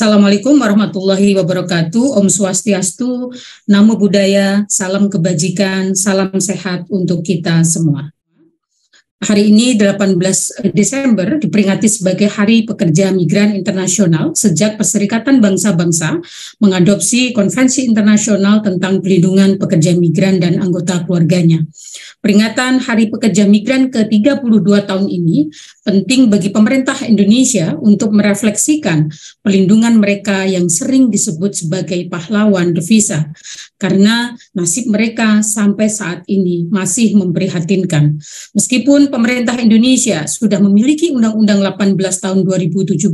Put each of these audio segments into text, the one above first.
Assalamualaikum warahmatullahi wabarakatuh. Om Swastiastu, Namo Buddhaya, salam kebajikan, salam sehat untuk kita semua. Hari ini 18 Desember diperingati sebagai Hari Pekerja Migran Internasional sejak Perserikatan Bangsa-Bangsa mengadopsi Konvensi Internasional tentang Pelindungan Pekerja Migran dan Anggota Keluarganya. Peringatan Hari Pekerja Migran ke-32 tahun ini penting bagi pemerintah Indonesia untuk merefleksikan pelindungan mereka yang sering disebut sebagai pahlawan devisa, karena nasib mereka sampai saat ini masih memprihatinkan. Meskipun pemerintah Indonesia sudah memiliki Undang-Undang 18 tahun 2017,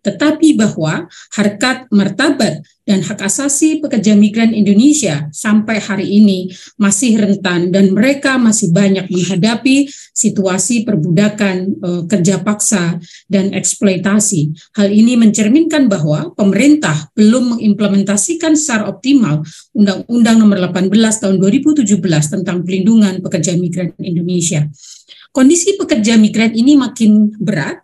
tetapi bahwa harkat martabat dan hak asasi pekerja migran Indonesia sampai hari ini masih rentan dan mereka masih banyak menghadapi situasi perbudakan, kerja paksa, dan eksploitasi. Hal ini mencerminkan bahwa pemerintah belum mengimplementasikan secara optimal Undang-Undang Nomor 18 Tahun 2017 tentang Pelindungan Pekerja Migran Indonesia. Kondisi pekerja migran ini makin berat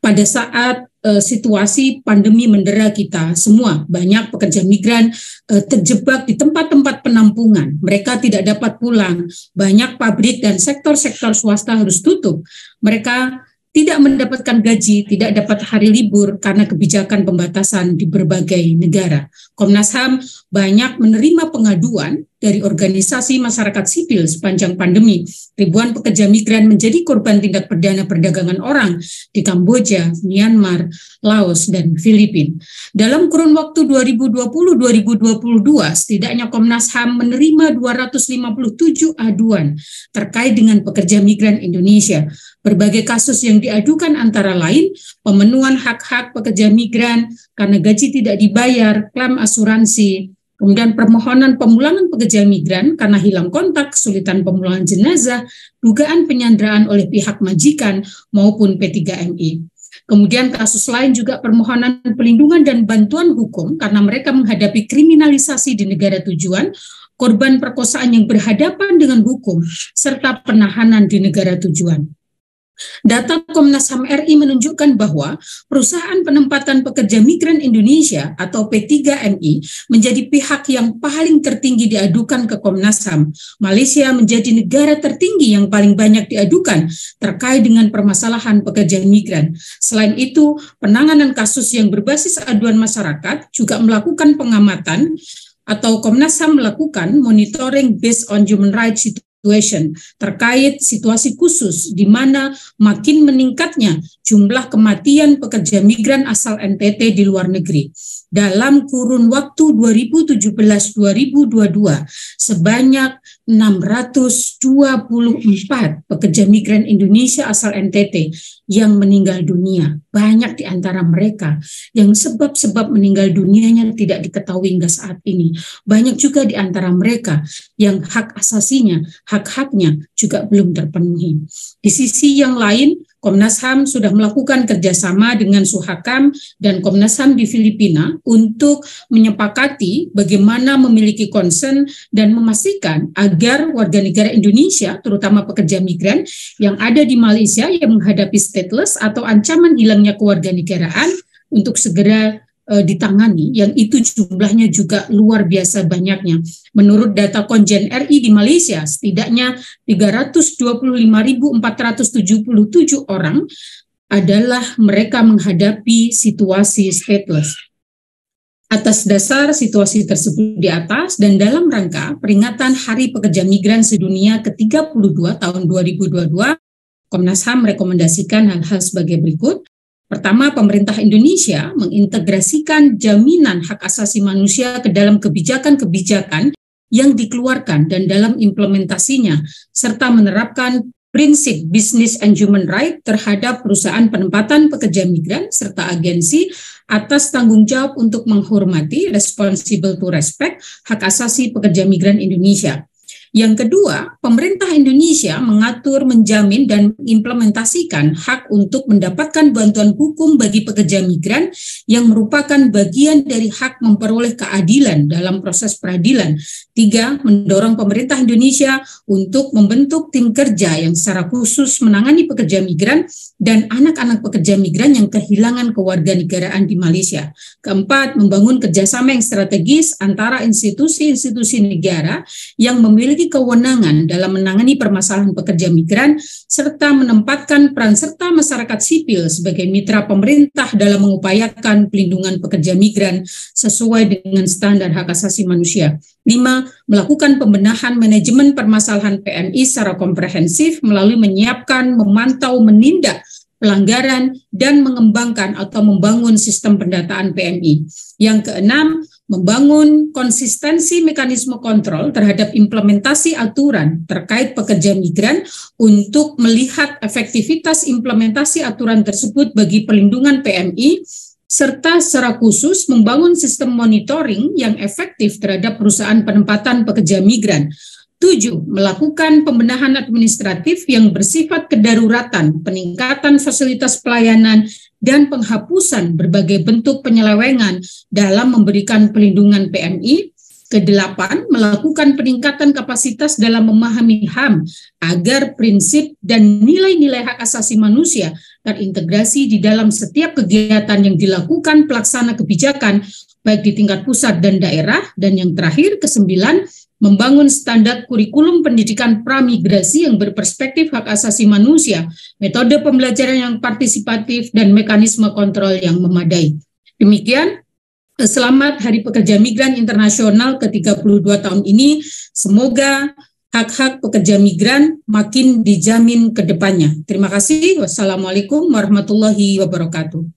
pada saat situasi pandemi mendera kita semua. Banyak pekerja migran terjebak di tempat-tempat penampungan. Mereka tidak dapat pulang. Banyak pabrik dan sektor-sektor swasta harus tutup. Mereka tidak mendapatkan gaji, tidak dapat hari libur karena kebijakan pembatasan di berbagai negara. Komnas HAM banyak menerima pengaduan dari organisasi masyarakat sipil sepanjang pandemi. Ribuan pekerja migran menjadi korban tindak pidana perdagangan orang di Kamboja, Myanmar, Laos, dan Filipina. Dalam kurun waktu 2020-2022, setidaknya Komnas HAM menerima 257 aduan terkait dengan pekerja migran Indonesia. Berbagai kasus yang diadukan antara lain pemenuhan hak-hak pekerja migran karena gaji tidak dibayar, klaim asuransi, kemudian permohonan pemulangan pekerja migran karena hilang kontak, kesulitan pemulangan jenazah, dugaan penyanderaan oleh pihak majikan maupun P3MI. Kemudian kasus lain juga permohonan pelindungan dan bantuan hukum karena mereka menghadapi kriminalisasi di negara tujuan, korban perkosaan yang berhadapan dengan hukum, serta penahanan di negara tujuan. Data Komnas HAM RI menunjukkan bahwa perusahaan penempatan pekerja migran Indonesia atau P3MI menjadi pihak yang paling tertinggi diadukan ke Komnas HAM. Malaysia menjadi negara tertinggi yang paling banyak diadukan terkait dengan permasalahan pekerja migran. Selain itu, penanganan kasus yang berbasis aduan masyarakat juga melakukan pengamatan atau Komnas HAM melakukan monitoring based on human rights terkait situasi khusus di mana makin meningkatnya jumlah kematian pekerja migran asal NTT di luar negeri. Dalam kurun waktu 2017-2022, sebanyak 624 pekerja migran Indonesia asal NTT yang meninggal dunia. Banyak di antara mereka yang sebab-sebab meninggal dunianya tidak diketahui hingga saat ini. Banyak juga di antara mereka yang hak asasinya, hak-haknya juga belum terpenuhi. Di sisi yang lain, Komnas HAM sudah melakukan kerjasama dengan Suhakam dan Komnas HAM di Filipina untuk menyepakati bagaimana memiliki concern dan memastikan agar warga negara Indonesia, terutama pekerja migran yang ada di Malaysia yang menghadapi stateless atau ancaman hilangnya kewarganegaraan untuk segera ditangani, yang itu jumlahnya juga luar biasa banyaknya. Menurut data Konjen RI di Malaysia, setidaknya 325.477 orang adalah mereka menghadapi situasi stateless. Atas dasar situasi tersebut di atas dan dalam rangka peringatan Hari Pekerja Migran Sedunia ke-32 tahun 2022, Komnas HAM merekomendasikan hal-hal sebagai berikut. Pertama, pemerintah Indonesia mengintegrasikan jaminan hak asasi manusia ke dalam kebijakan-kebijakan yang dikeluarkan dan dalam implementasinya, serta menerapkan prinsip business and human right terhadap perusahaan penempatan pekerja migran serta agensi atas tanggung jawab untuk menghormati responsible to respect hak asasi pekerja migran Indonesia. Yang kedua, pemerintah Indonesia mengatur, menjamin, dan mengimplementasikan hak untuk mendapatkan bantuan hukum bagi pekerja migran yang merupakan bagian dari hak memperoleh keadilan dalam proses peradilan. 3, mendorong pemerintah Indonesia untuk membentuk tim kerja yang secara khusus menangani pekerja migran dan anak-anak pekerja migran yang kehilangan kewarganegaraan di Malaysia. Keempat, membangun kerjasama yang strategis antara institusi-institusi negara yang memiliki kewenangan dalam menangani permasalahan pekerja migran, serta menempatkan peran serta masyarakat sipil sebagai mitra pemerintah dalam mengupayakan pelindungan pekerja migran sesuai dengan standar hak asasi manusia. 5, melakukan pembenahan manajemen permasalahan PMI secara komprehensif melalui menyiapkan, memantau, menindak pelanggaran, dan mengembangkan atau membangun sistem pendataan PMI. Yang keenam, membangun konsistensi mekanisme kontrol terhadap implementasi aturan terkait pekerja migran untuk melihat efektivitas implementasi aturan tersebut bagi perlindungan PMI, serta secara khusus membangun sistem monitoring yang efektif terhadap perusahaan penempatan pekerja migran. 7, melakukan pembenahan administratif yang bersifat kedaruratan, peningkatan fasilitas pelayanan, dan penghapusan berbagai bentuk penyelewengan dalam memberikan perlindungan PMI. Ke-8, melakukan peningkatan kapasitas dalam memahami HAM agar prinsip dan nilai-nilai hak asasi manusia terintegrasi di dalam setiap kegiatan yang dilakukan pelaksana kebijakan, baik di tingkat pusat dan daerah. Dan yang terakhir, ke-9, membangun standar kurikulum pendidikan pramigrasi yang berperspektif hak asasi manusia, metode pembelajaran yang partisipatif, dan mekanisme kontrol yang memadai. Demikian, selamat Hari Pekerja Migran Internasional ke-32 tahun ini. Semoga hak-hak pekerja migran makin dijamin ke depannya. Terima kasih. Wassalamualaikum warahmatullahi wabarakatuh.